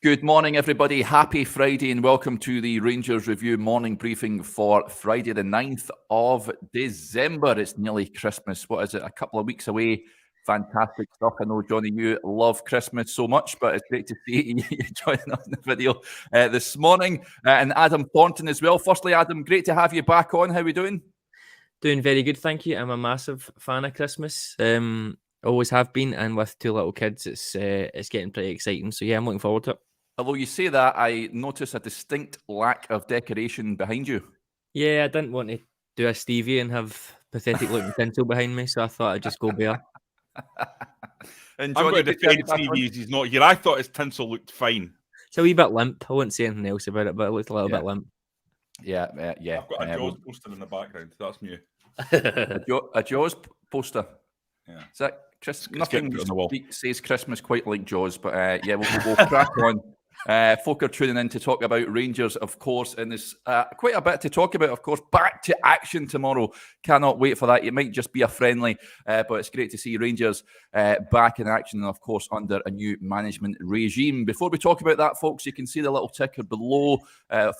Good morning, everybody. Happy Friday and welcome to the Rangers Review morning briefing for Friday, the 9th of December. It's nearly Christmas. What is it? A couple of weeks away. Fantastic stuff. I know, Jonny, you love Christmas so much, but it's great to see you joining us in the video this morning. And Adam Thornton as well. Firstly, Adam, great to have you back on. How are we doing? Doing very good, thank you. I'm a massive fan of Christmas. Always have been, and with two little kids, it's getting pretty exciting. So yeah, I'm looking forward to it. Although you say that, I notice a distinct lack of decoration behind you. Yeah, I didn't want to do a Stevie and have pathetic looking tinsel behind me, so I thought I'd just go bare. And I'm Jonny, going to defend Stevie as he's not here. I thought his tinsel looked fine. It's a wee bit limp. I wouldn't say anything else about it, but it looked a little bit limp. Yeah. I've got a Jaws poster in the background. That's new. A Jaws poster. Yeah. Is that Chris? It's Nothing on the wall. says Christmas quite like Jaws, but yeah, we'll crack on. Folk are tuning in to talk about Rangers, of course, and there's quite a bit to talk about, of course. Back to action tomorrow. Cannot wait for that. It might just be a friendly, but it's great to see Rangers back in action, and of course, under a new management regime. Before we talk about that, folks, you can see the little ticker below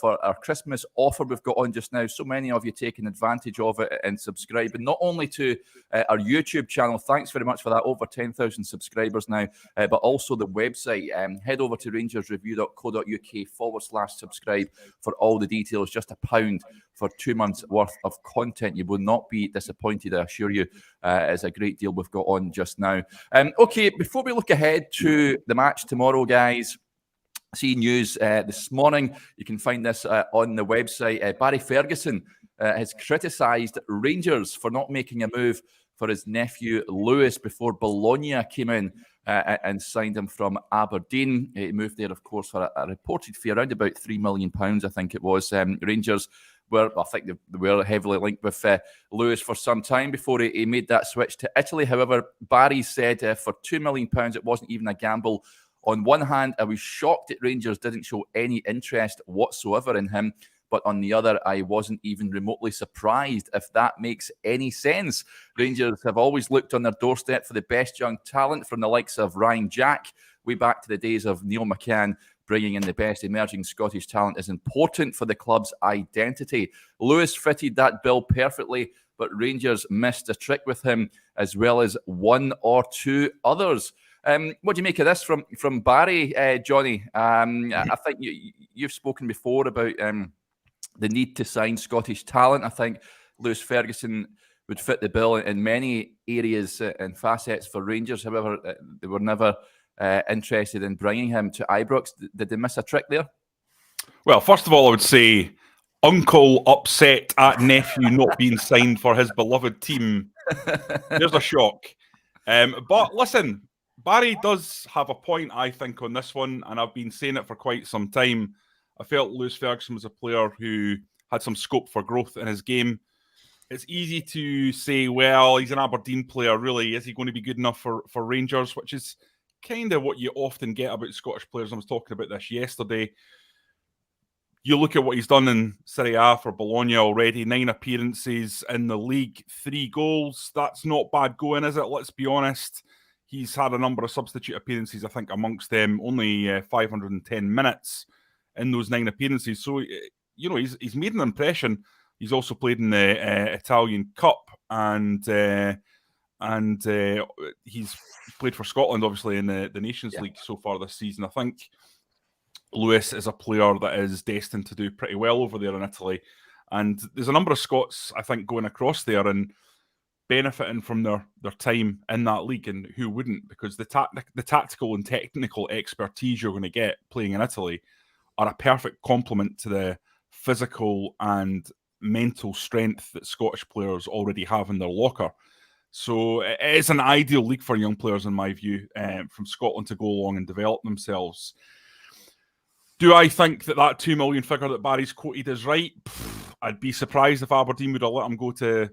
for our Christmas offer we've got on just now. So many of you taking advantage of it and subscribing, not only to our YouTube channel. Thanks very much for that. Over 10,000 subscribers now, but also the website. Head over to rangersreview.co.uk/subscribe for all the details. Just £1 for 2 months worth of content. You will not be disappointed, I assure you. It's a great deal we've got on just now. Okay, before we look ahead to the match tomorrow, guys, see news this morning. You can find this on the website. Barry Ferguson has criticised Rangers for not making a move for his nephew Lewis before Bologna came in and signed him from Aberdeen. He moved there, of course, for a reported fee around about £3 million, I think it was. Rangers I think they were heavily linked with Lewis for some time before he made that switch to Italy. However, Barry said for £2 million, it wasn't even a gamble. On one hand, I was shocked that Rangers didn't show any interest whatsoever in him. But on the other, I wasn't even remotely surprised, if that makes any sense. Rangers have always looked on their doorstep for the best young talent, from the likes of Ryan Jack, way back to the days of Neil McCann. Bringing in the best emerging Scottish talent is important for the club's identity. Lewis fitted that bill perfectly, but Rangers missed a trick with him, as well as one or two others. What do you make of this from Barry, Jonny? I think you've spoken before about the need to sign Scottish talent. I think Lewis Ferguson would fit the bill in many areas and facets for Rangers. However, they were never interested in bringing him to Ibrox. Did they miss a trick there? Well, first of all, I would say uncle upset at nephew not being signed for his beloved team. There's a shock. But listen, Barry does have a point, I think, on this one, and I've been saying it for quite some time. I felt Lewis Ferguson was a player who had some scope for growth in his game. It's easy to say, well, he's an Aberdeen player, really. Is he going to be good enough for Rangers? Which is kind of what you often get about Scottish players. I was talking about this yesterday. You look at what he's done in Serie A for Bologna already. 9 appearances in the league, 3 goals. That's not bad going, is it? Let's be honest. He's had a number of substitute appearances, I think, amongst them. Only 510 minutes in those 9 appearances. So, you know, he's made an impression. He's also played in the Italian Cup, and he's played for Scotland, obviously, in the Nations League so far this season. I think Lewis is a player that is destined to do pretty well over there in Italy. And there's a number of Scots, I think, going across there and benefiting from their time in that league. And who wouldn't? Because the tactical and technical expertise you're going to get playing in Italy are a perfect complement to the physical and mental strength that Scottish players already have in their locker. So it's an ideal league for young players, in my view, from Scotland to go along and develop themselves. Do I think that $2 million figure that Barry's quoted is right? I'd be surprised if Aberdeen would have let him go to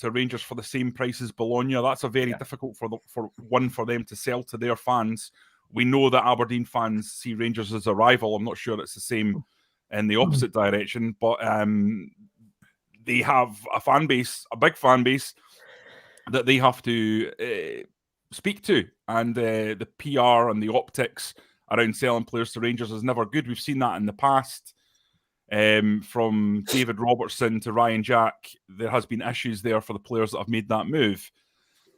Rangers for the same price as Bologna. That's a very difficult for them to sell to their fans. We know that Aberdeen fans see Rangers as a rival. I'm not sure it's the same in the opposite direction, but they have a fan base, a big fan base, that they have to speak to, and the PR and the optics around selling players to Rangers is never good. We've seen that in the past. From David Robertson to Ryan Jack, there has been issues there for the players that have made that move.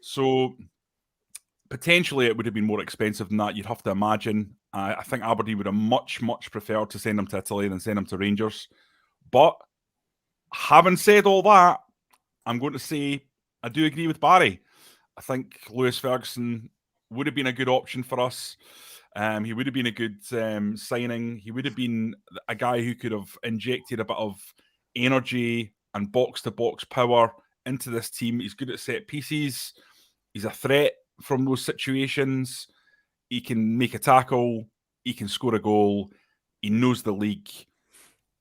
So potentially it would have been more expensive than that, you'd have to imagine. I think Aberdeen would have much, much preferred to send him to Italy than send him to Rangers. But having said all that, I'm going to say I do agree with Barry. I think Lewis Ferguson would have been a good option for us. He would have been a good signing. He would have been a guy who could have injected a bit of energy and box-to-box power into this team. He's good at set pieces. He's a threat from those situations. He can make a tackle. He can score a goal. He knows the league.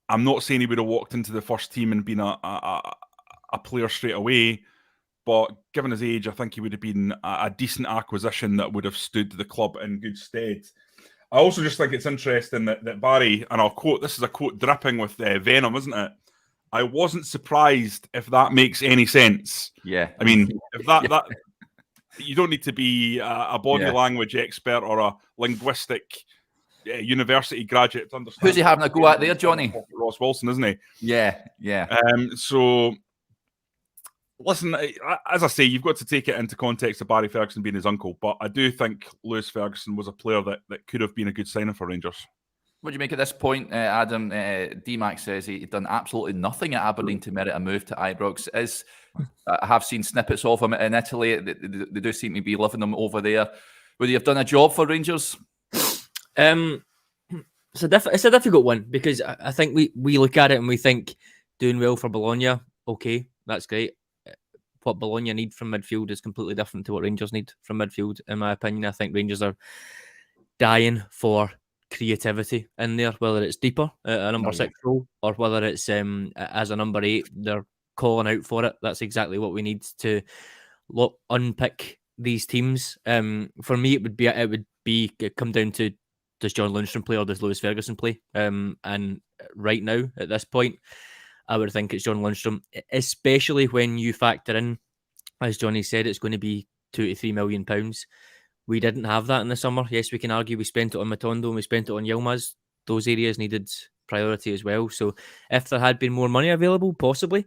I'm not saying he would have walked into the first team and been a player straight away, but given his age, I think he would have been a decent acquisition that would have stood the club in good stead. I also just think it's interesting that Barry, and I'll quote, this is a quote dripping with venom, isn't it? I wasn't surprised, if that makes any sense. Yeah. I mean, if that you don't need to be a body language expert or a linguistic university graduate to understand. Who's he having a go at there, Jonny? Ross Wilson, isn't he? Yeah. So, listen, as I say, you've got to take it into context of Barry Ferguson being his uncle, but I do think Lewis Ferguson was a player that could have been a good signing for Rangers. What do you make at this point, Adam? D-Mac says he'd done absolutely nothing at Aberdeen to merit a move to Ibrox. I have seen snippets of him in Italy. They do seem to be loving him over there. Would he have done a job for Rangers? It's a difficult one, because I think we look at it and we think doing well for Bologna, okay, that's great. What Bologna need from midfield is completely different to what Rangers need from midfield, in my opinion. I think Rangers are dying for creativity in there, whether it's deeper a number 6 role, or whether it's as a number 8, they're calling out for it. That's exactly what we need to unpick these teams. For me, it would come down to, does John Lundstrom play or does Lewis Ferguson play? And right now, at this point, I would think it's John Lundstrom, especially when you factor in, as Jonny said, it's going to be £2 to £3 million. We didn't have that in the summer. Yes, we can argue we spent it on Matondo and we spent it on Yilmaz. Those areas needed priority as well. So if there had been more money available, possibly,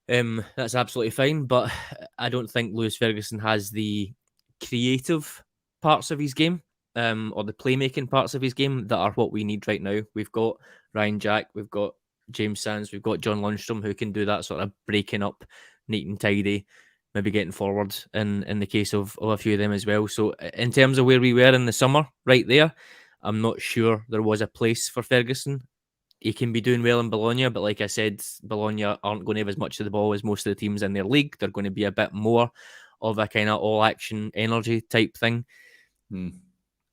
that's absolutely fine. But I don't think Lewis Ferguson has the creative parts of his game, or the playmaking parts of his game that are what we need right now. We've got Ryan Jack, we've got James Sands, we've got John Lundstrom, who can do that sort of breaking up, neat and tidy, maybe getting forward in the case of a few of them as well. So in terms of where we were in the summer, right there, I'm not sure there was a place for Ferguson. He can be doing well in Bologna, but like I said, Bologna aren't going to have as much of the ball as most of the teams in their league. They're going to be a bit more of a kind of all-action energy type thing.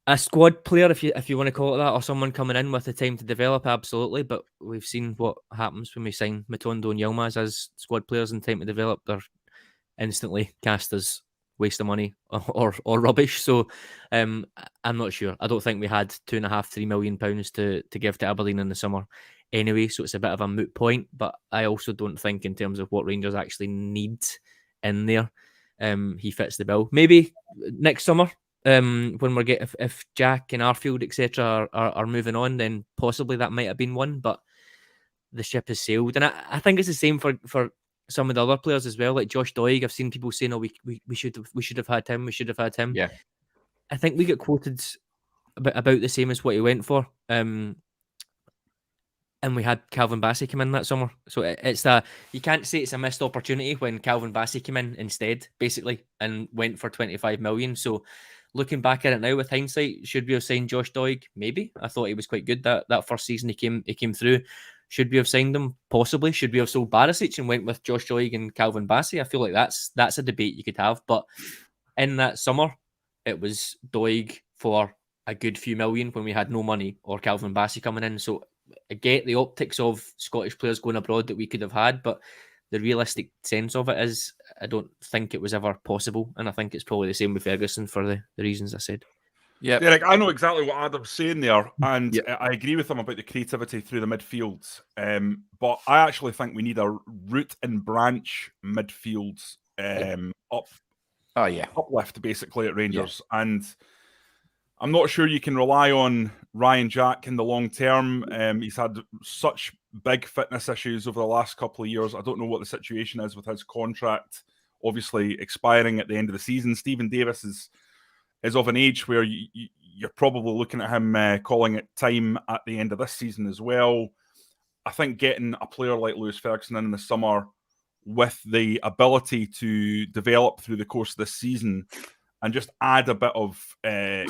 A squad player, if you want to call it that, or someone coming in with the time to develop, absolutely. But we've seen what happens when we sign Matondo and Yilmaz as squad players and time to develop. They're instantly cast as waste of money or rubbish. So I'm not sure. I don't think we had £2.5 to £3 million to give to Aberdeen in the summer anyway. So it's a bit of a moot point. But I also don't think, in terms of what Rangers actually need in there, he fits the bill. Maybe next summer, when we're if Jack and Arfield etc are moving on, then possibly that might have been one. But the ship has sailed, and I think it's the same for some of the other players as well, like Josh Doig. I've seen people saying, "Oh, we should have had him. We should have had him." Yeah, I think we get quoted about the same as what he went for. And we had Calvin Bassey come in that summer, so it's you can't say it's a missed opportunity when Calvin Bassey came in instead, basically, and went for 25 million. So looking back at it now with hindsight, should we have signed Josh Doig? Maybe. I thought he was quite good that first season he came through. Should we have signed him? Possibly. Should we have sold Barisic and went with Josh Doig and Calvin Bassey? I feel like that's a debate you could have. But in that summer, it was Doig for a good few million when we had no money, or Calvin Bassey coming in. So I get the optics of Scottish players going abroad that we could have had, but the realistic sense of it is I don't think it was ever possible. And I think it's probably the same with Ferguson for the reasons I said. Yeah, Derek, I know exactly what Adam's saying there, and I agree with him about the creativity through the midfield. But I actually think we need a root and branch midfield uplift, basically, at Rangers. And I'm not sure you can rely on Ryan Jack in the long term. He's had such big fitness issues over the last couple of years. I don't know what the situation is with his contract, obviously expiring at the end of the season. Stephen Davis is of an age where you're probably looking at him calling it time at the end of this season as well. I think getting a player like Lewis Ferguson in the summer with the ability to develop through the course of this season and just add a bit of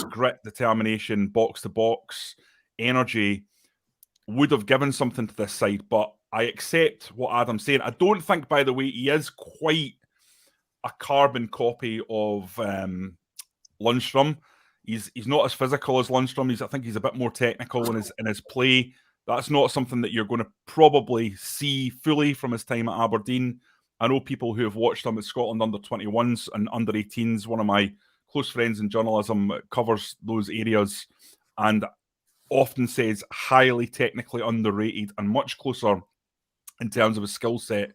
grit, determination, box-to-box energy would have given something to this side. But I accept what Adam's saying. I don't think, by the way, he is quite a carbon copy of Lundstrom. He's not as physical as Lundstrom. I think he's a bit more technical in his play. That's not something that you're going to probably see fully from his time at Aberdeen. I know people who have watched him at Scotland under-21s and under-18s. One of my close friends in journalism covers those areas and often says highly technically underrated and much closer in terms of his skill set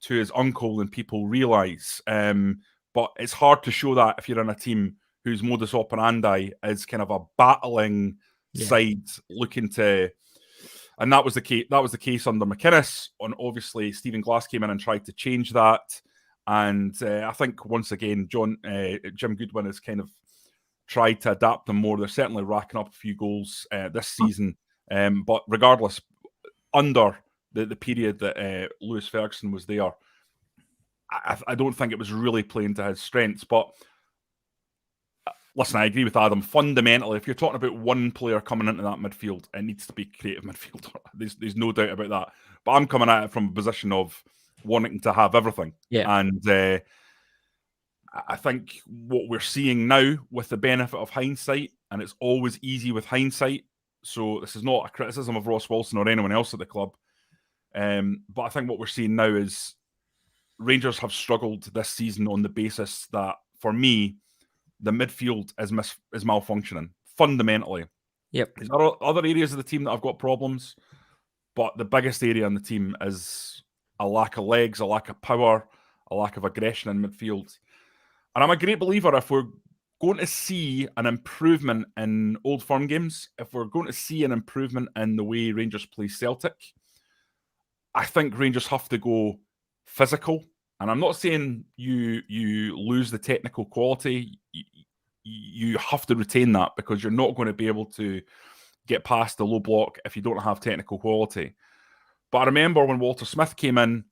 to his uncle than people realise. But it's hard to show that if you're in a team whose modus operandi is kind of a battling side looking to... And that was the case under McInnes. And obviously, Stephen Glass came in and tried to change that. And I think once again, Jim Goodwin has kind of tried to adapt them more. They're certainly racking up a few goals this season. But regardless, under the period that Lewis Ferguson was there, I don't think it was really playing to his strengths. But listen, I agree with Adam. Fundamentally, if you're talking about one player coming into that midfield, it needs to be creative midfielder. There's no doubt about that. But I'm coming at it from a position of wanting to have everything. Yeah. And I think what we're seeing now, with the benefit of hindsight, and it's always easy with hindsight, so this is not a criticism of Ross Wilson or anyone else at the club, but I think what we're seeing now is Rangers have struggled this season on the basis that, for me, the midfield is malfunctioning fundamentally. Yep. There's other areas of the team that have got problems, but the biggest area in the team is a lack of legs, a lack of power, a lack of aggression in midfield. And I'm a great believer, if we're going to see an improvement in Old Firm games, if we're going to see an improvement in the way Rangers play Celtic, I think Rangers have to go physical. And I'm not saying you lose the technical quality. You have to retain that, because you're not going to be able to get past the low block if you don't have technical quality. But I remember when Walter Smith came in,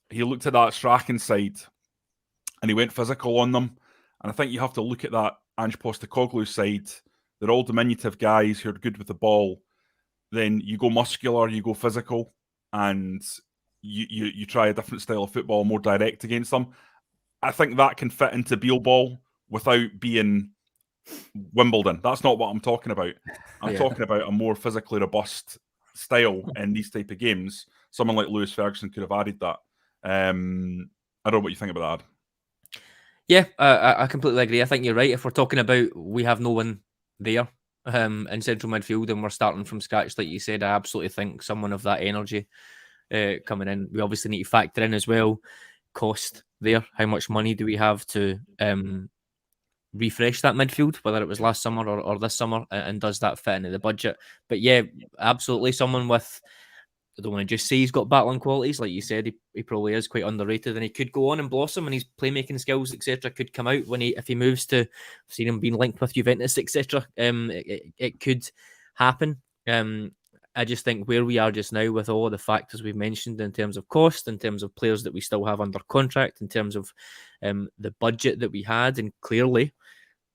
he looked at that Strachan side and he went physical on them. And I think you have to look at that Ange Postecoglou side. They're all diminutive guys who are good with the ball. Then you go muscular, you go physical, and you try a different style of football, more direct against them. I think that can fit into Beale ball without being Wimbledon. That's not what I'm talking about. I'm talking about a more physically robust style in these type of games. Someone like Lewis Ferguson could have added that. I don't know what you think about that. Yeah, I completely agree. I think you're right. If we're talking about we have no one there in central midfield and we're starting from scratch, like you said, I absolutely think someone of that energy coming in. We obviously need to factor in as well cost there. How much money do we have to refresh that midfield, whether it was last summer or this summer, and does that fit into the budget? But yeah, absolutely someone with, I don't want to just say he's got battling qualities. Like you said, he probably is quite underrated, and he could go on and blossom, and his playmaking skills, etc., could come out if he moves to. I've seen him being linked with Juventus, etc. It could happen. I just think where we are just now, with all the factors we've mentioned in terms of cost, in terms of players that we still have under contract, in terms of the budget that we had, and clearly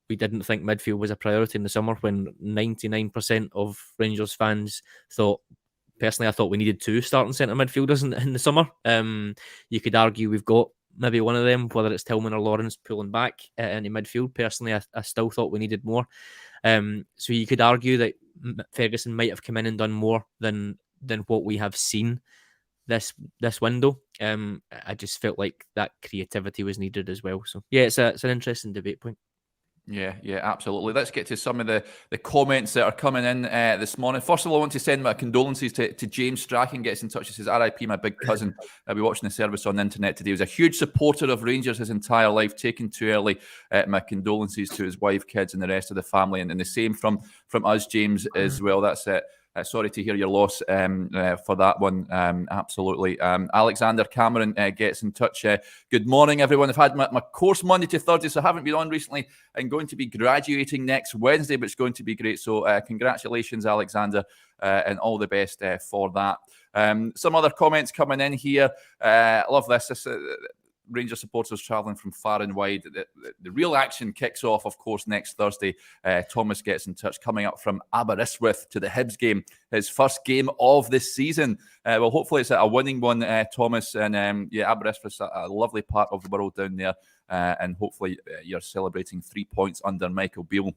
we didn't think midfield was a priority in the summer, when 99% of Rangers fans thought. Personally, I thought we needed 2 starting centre midfielders in the summer. You could argue we've got maybe one of them, whether it's Tillman or Lawrence pulling back into midfield. Personally, I still thought we needed more. So you could argue that Ferguson might have come in and done more than what we have seen this window. I just felt like that creativity was needed as well. So yeah, it's an interesting debate point. Yeah, absolutely. Let's get to some of the comments that are coming in this morning. First of all, I want to send my condolences to James Strachan. Gets in touch. He says, RIP, my big cousin. I'll be watching the service on the internet today. He was a huge supporter of Rangers his entire life, taken too early. My condolences to his wife, kids, and the rest of the family. And the same from us, James, as well. That's it. Sorry to hear your loss for that one. Absolutely. Alexander Cameron gets in touch. Good morning, everyone. I've had my course Monday to Thursday, so I haven't been on recently. I'm going to be graduating next Wednesday, but it's going to be great. So congratulations, Alexander, and all the best for that. Some other comments coming in here. I love this. Ranger supporters travelling from far and wide. The real action kicks off, of course, next Thursday. Thomas gets in touch, coming up from Aberystwyth to the Hibs game, his first game of this season. Well, hopefully it's a winning one, Thomas. And Aberystwyth's a lovely part of the world down there. And hopefully you're celebrating 3 points under Michael Beale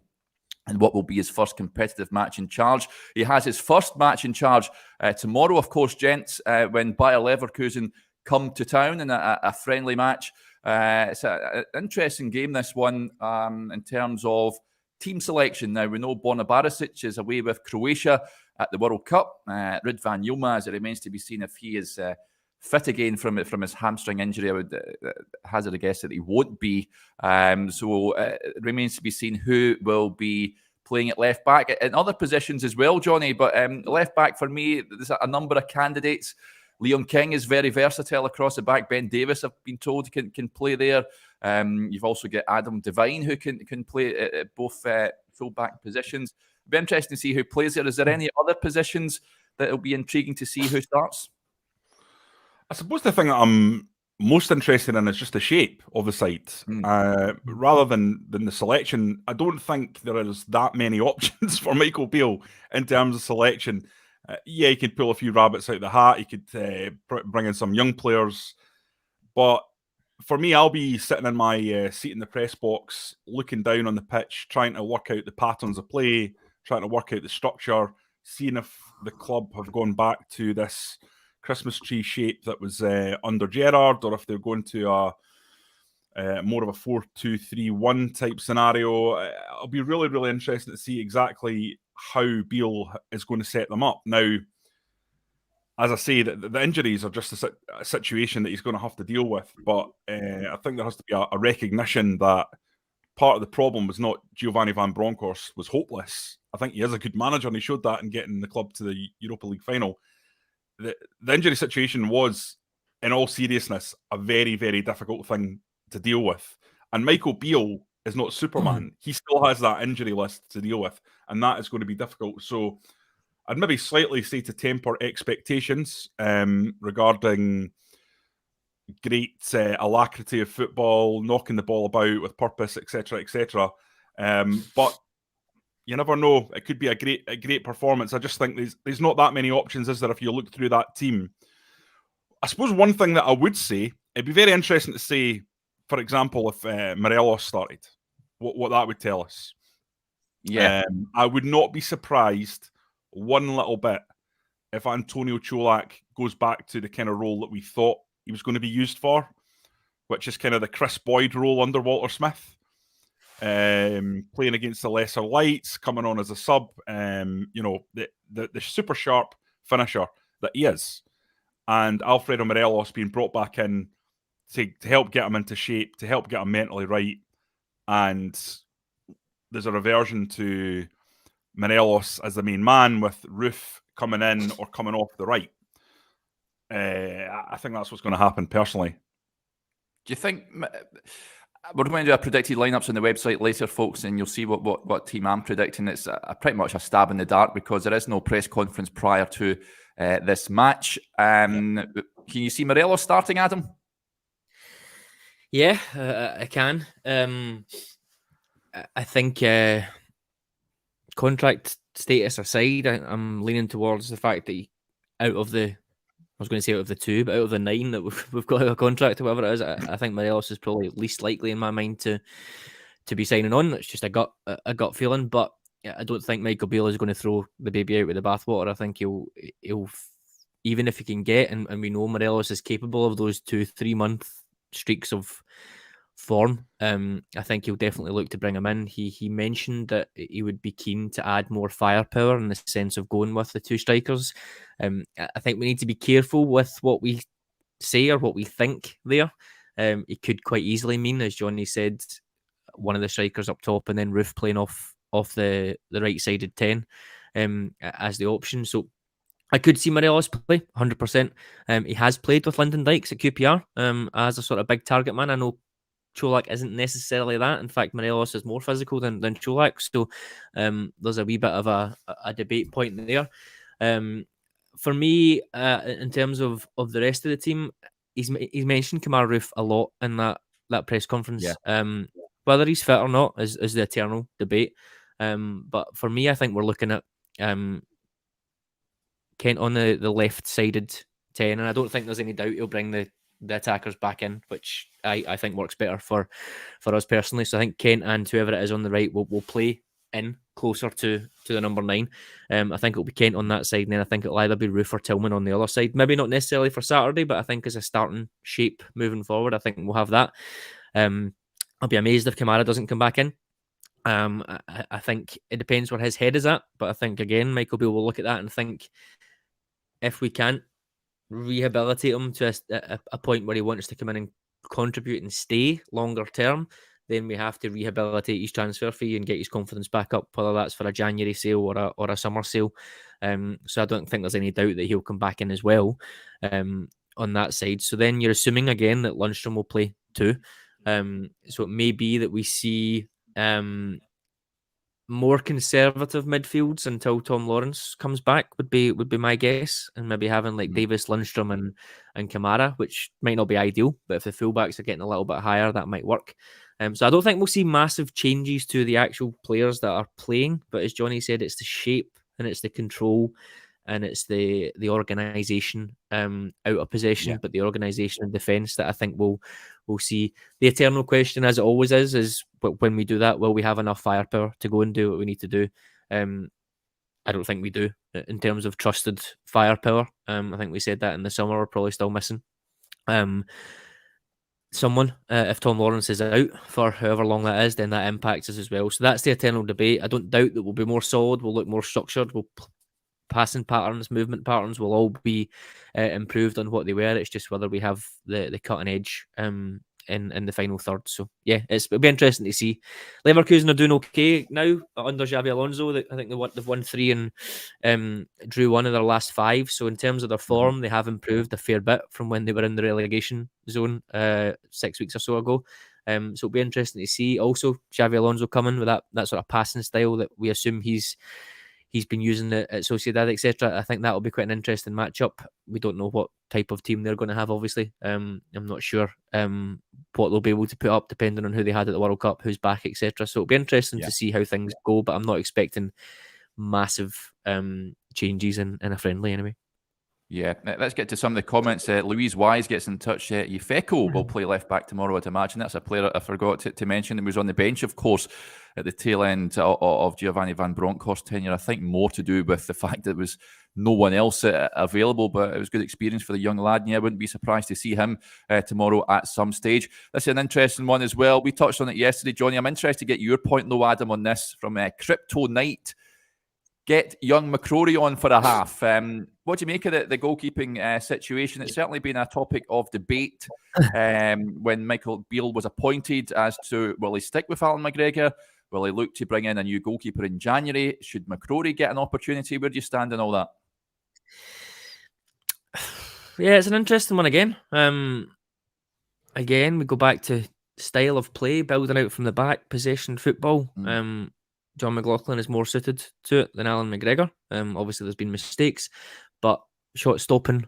and what will be his first competitive match in charge. He has his first match in charge tomorrow, of course, gents, when Bayer Leverkusen come to town in a friendly match. It's an interesting game, this one, in terms of team selection. Now, we know Borna Barisic is away with Croatia at the World Cup. Ridvan Yilmaz, it remains to be seen if he is fit again from his hamstring injury. I would hazard a guess that he won't be. So it remains to be seen who will be playing at left back. In other positions as well, Jonny, but left back for me, there's a number of candidates. Leon King is very versatile across the back. Ben Davis, I've been told, can play there. You've also got Adam Devine, who can play at both full-back positions. It'll be interesting to see who plays there. Is there any other positions that will be intriguing to see who starts? I suppose the thing that I'm most interested in is just the shape of the side. Rather than the selection, I don't think there is that many options for Michael Beale in terms of selection. He could pull a few rabbits out of the hat. He could bring in some young players. But for me, I'll be sitting in my seat in the press box, looking down on the pitch, trying to work out the patterns of play, trying to work out the structure, seeing if the club have gone back to this Christmas tree shape that was under Gerrard, or if they're going to more of a 4-2-3-1 type scenario. I'll be really, really interested to see exactly how Beale is going to set them up. Now, as I say, the injuries are just a situation that he's going to have to deal with. But I think there has to be a recognition that part of the problem was not Giovanni van Bronckhorst was hopeless. I think he is a good manager, and he showed that in getting the club to the Europa League final. The injury situation was, in all seriousness, a very, very difficult thing to deal with. And Michael Beale is not Superman. He still has that injury list to deal with, and that is going to be difficult. So I'd maybe slightly say to temper expectations regarding great alacrity of football, knocking the ball about with purpose, etc., etc. But you never know. It could be a great performance. I just think there's not that many options, is there, if you look through that team? I suppose one thing that I would say, it'd be very interesting to see, for example, if Morelos started, what that would tell us. Yeah. I would not be surprised one little bit if Antonio Cholak goes back to the kind of role that we thought he was going to be used for, which is kind of the Chris Boyd role under Walter Smith. Playing against the lesser lights, coming on as a sub, the super sharp finisher that he is. And Alfredo Morelos being brought back in to help get him into shape, to help get him mentally right. And there's a reversion to Morelos as the main man, with Roof coming in or coming off the right. I think that's what's going to happen, personally. Do you think... We're going to do a predicted lineups on the website later, folks, and you'll see what team I'm predicting. It's pretty much a stab in the dark because there is no press conference prior to this match. Can you see Morelos starting, Adam? Yeah, I can. I think contract status aside, I'm leaning towards the fact that out of the 2, but out of the 9 that we've got a contract or whatever it is, I think Morelos is probably least likely in my mind to be signing on. It's just a gut feeling, but I don't think Michael Beale is going to throw the baby out with the bathwater. I think he'll even if he can get, and we know Morelos is capable of those 2-3 month streaks of form. I think he'll definitely look to bring him in. He mentioned that he would be keen to add more firepower in the sense of going with the two strikers. I think we need to be careful with what we say or what we think there. It could quite easily mean, as Jonny said, one of the strikers up top and then Roof playing off the right-sided 10 as the option. So I could see Morelos play 100%. He has played with Lyndon Dykes at QPR as a sort of big target man. I know Cholak isn't necessarily that. In fact, Morelos is more physical than Cholak. So there's a wee bit of a debate point there. For me, in terms of the rest of the team, he's mentioned Kemar Roof a lot in that press conference. Yeah. Whether he's fit or not is the eternal debate. But for me, I think we're looking at Kent on the left-sided 10, and I don't think there's any doubt he'll bring the attackers back in, which I think works better for us personally. So I think Kent and whoever it is on the right will play in closer to the number 9. I think it'll be Kent on that side, and then I think it'll either be Roof or Tillman on the other side. Maybe not necessarily for Saturday, but I think as a starting shape moving forward, I think we'll have that. I'll be amazed if Kamara doesn't come back in. I think it depends where his head is at, but I think again Michael Beale will look at that and think if we can't rehabilitate him to a point where he wants to come in and contribute and stay longer term, then we have to rehabilitate his transfer fee and get his confidence back up, whether that's for a January sale or a summer sale. So I don't think there's any doubt that he'll come back in as well on that side. So then you're assuming again that Lundstram will play too. So it may be that we see more conservative midfields until Tom Lawrence comes back would be my guess, and maybe having like Davis, Lundstram and Kamara, which might not be ideal, but if the fullbacks are getting a little bit higher, that might work. So I don't think we'll see massive changes to the actual players that are playing, but as Jonny said, it's the shape and it's the control and it's the organisation out of possession, but the organisation and defence that I think we'll see. The eternal question, as it always is when we do that, will we have enough firepower to go and do what we need to do? I don't think we do in terms of trusted firepower. I think we said that in the summer. We're probably still missing someone. If Tom Lawrence is out for however long that is, then that impacts us as well. So that's the eternal debate. I don't doubt that we'll be more solid. We'll look more structured. Passing patterns, movement patterns will all be improved on what they were. It's just whether we have the cutting edge in the final third. So yeah, it'll be interesting to see. Leverkusen are doing okay now under Xabi Alonso. I think they've won 3 and drew 1 of their last 5. So in terms of their form, they have improved a fair bit from when they were in the relegation zone 6 weeks or so ago. So it'll be interesting to see. Also, Xabi Alonso coming with that sort of passing style that we assume he's been using at Sociedad, etc. I think that will be quite an interesting matchup. We don't know what type of team they're going to have, obviously. I'm not sure what they'll be able to put up, depending on who they had at the World Cup, who's back, etc. So it'll be interesting to see how things go, but I'm not expecting massive changes in a friendly anyway. Yeah, let's get to some of the comments. Louise Wise gets in touch. Yufeko will play left back tomorrow, I'd imagine. That's a player I forgot to mention. He was on the bench, of course, at the tail end of Giovanni Van Bronckhorst's tenure. I think more to do with the fact that there was no one else available, but it was a good experience for the young lad. And yeah, I wouldn't be surprised to see him tomorrow at some stage. That's an interesting one as well. We touched on it yesterday, Jonny. I'm interested to get your point, though, Adam, on this from Crypto Knight. Get young McCrory on for a half. What do you make of the goalkeeping situation? It's certainly been a topic of debate when Michael Beale was appointed as to, will he stick with Alan McGregor? Will he look to bring in a new goalkeeper in January? Should McCrory get an opportunity? Where do you stand on all that? Yeah, it's an interesting one again. Again, we go back to style of play, building out from the back, possession football. John McLaughlin is more suited to it than Alan McGregor. Obviously, there's been mistakes, but shot stopping,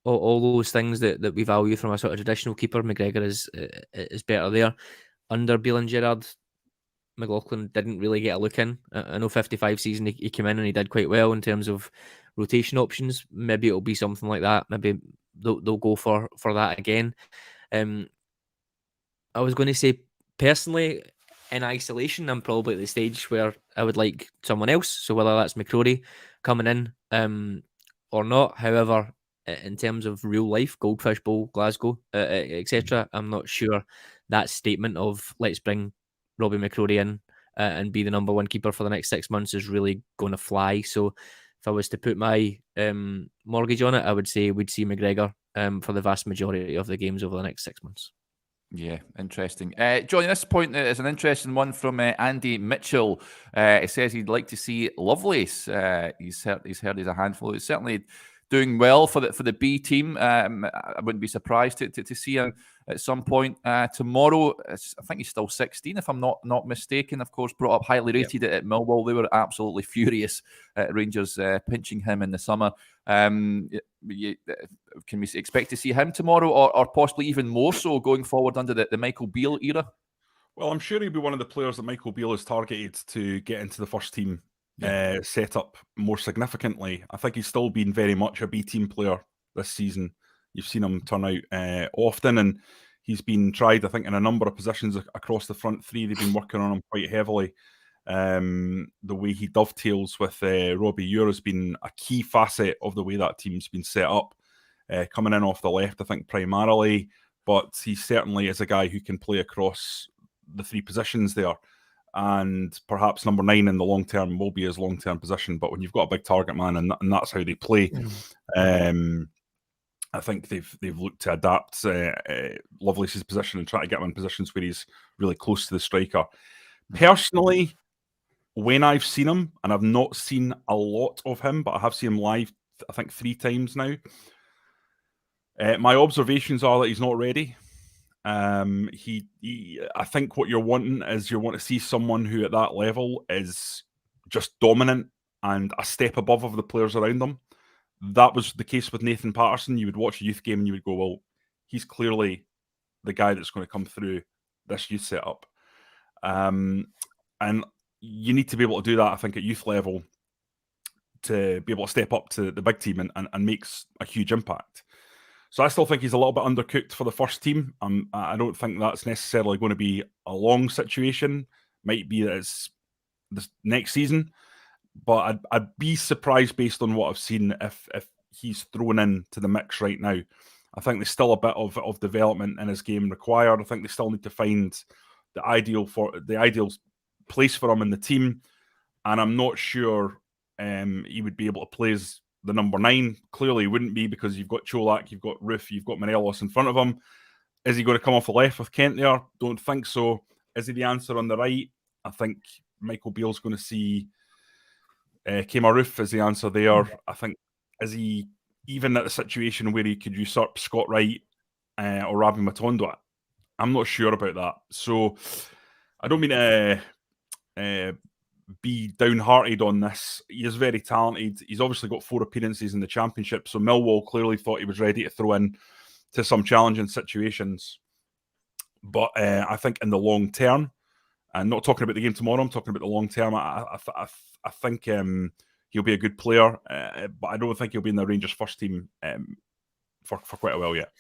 all those things that we value from a sort of traditional keeper, McGregor is better there. Under Beale and Gerrard, McLaughlin didn't really get a look in. I know 55 season he came in and he did quite well in terms of rotation options. Maybe it'll be something like that. Maybe they'll go for that again. I was going to say, personally, in isolation, I'm probably at the stage where I would like someone else. So whether that's McCrory coming in or not. However, in terms of real life, Goldfish Bowl, Glasgow, etc., I'm not sure that statement of let's bring Robbie McCrory in and be the number one keeper for the next 6 months is really going to fly. So if I was to put my mortgage on it, I would say we'd see McGregor for the vast majority of the games over the next 6 months. Yeah, interesting. Jonny, this point is an interesting one from Andy Mitchell. He says he'd like to see Lovelace. He's heard he's a handful. He's certainly doing well for the B team. I wouldn't be surprised to see him at some point tomorrow. I think he's still 16, if I'm not mistaken. Of course, brought up highly rated at Millwall. They were absolutely furious at Rangers pinching him in the summer. Can we expect to see him tomorrow, or possibly even more so going forward under the Michael Beale era? Well, I'm sure he'll be one of the players that Michael Beale has targeted to get into the first team set up more significantly. I think he's still been very much a B team player this season. You've seen him turn out often, and he's been tried, I think, in a number of positions across the front three. They've been working on him quite heavily. The way he dovetails with Robbie Ure has been a key facet of the way that team's been set up. Coming in off the left, I think, primarily, but he certainly is a guy who can play across the three positions there. And perhaps number 9 in the long term will be his long term position. But when you've got a big target man and that's how they play, I think they've looked to adapt Lovelace's position and try to get him in positions where he's really close to the striker. Personally, when I've seen him, and I've not seen a lot of him, but I have seen him live, I think 3 times now. My observations are that he's not ready. I think what you're wanting is you want to see someone who at that level is just dominant and a step above of the players around them. That was the case with Nathan Patterson. You would watch a youth game and you would go, well, he's clearly the guy that's going to come through this youth setup. And you need to be able to do that, I think, at youth level to be able to step up to the big team and makes a huge impact. So I still think he's a little bit undercooked for the first team. I don't think that's necessarily going to be a long situation. Might be that it's this next season, but I'd be surprised based on what I've seen if he's thrown into the mix right now. I think there's still a bit of development in his game required. I think they still need to find the ideal place for him in the team, and I'm not sure he would be able to play as the number 9. Clearly he wouldn't be, because you've got Cholak, you've got Roof, you've got Morelos in front of him. Is he going to come off the left with Kent there? Don't think so. Is he the answer on the right? I think Michael Beale's going to see Kemar Roof as the answer there. I think, is he even at the situation where he could usurp Scott Wright or Ravi Matondo? I'm not sure about that. So I don't mean to be downhearted on this. He is very talented. He's obviously got 4 appearances in the Championship, so Millwall clearly thought he was ready to throw in to some challenging situations. But I think in the long term, and not talking about the game tomorrow, I'm talking about the long term, I think he'll be a good player, but I don't think he'll be in the Rangers first team for quite a while yet.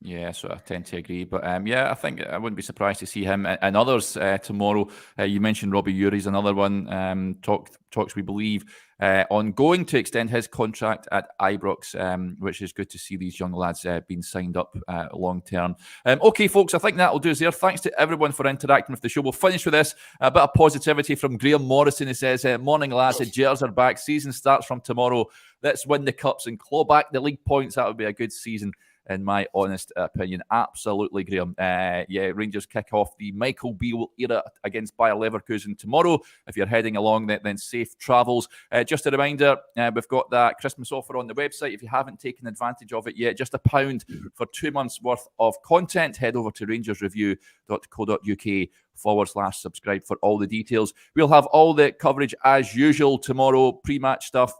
Yeah, so I tend to agree. But I think I wouldn't be surprised to see him and others tomorrow. You mentioned Robbie Uri's another one. Talks, we believe, ongoing to extend his contract at Ibrox, which is good to see these young lads being signed up long term. Okay, folks, I think that'll do us there. Thanks to everyone for interacting with the show. We'll finish with this. A bit of positivity from Graham Morrison. He says, morning, lads. The Jers are back. Season starts from tomorrow. Let's win the cups and claw back the league points. That would be a good season, in my honest opinion. Absolutely, Graham. Rangers kick off the Michael Beale era against Bayer Leverkusen tomorrow. If you're heading along, then safe travels. Just a reminder, we've got that Christmas offer on the website. If you haven't taken advantage of it yet, just £1 for 2 months worth of content. Head over to rangersreview.co.uk/subscribe for all the details. We'll have all the coverage as usual tomorrow, pre-match stuff,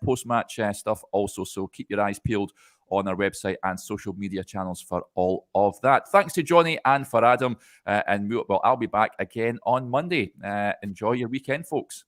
post-match stuff also. So keep your eyes peeled on our website and social media channels for all of that. Thanks to Jonny and for Adam. And I'll be back again on Monday. Enjoy your weekend, folks.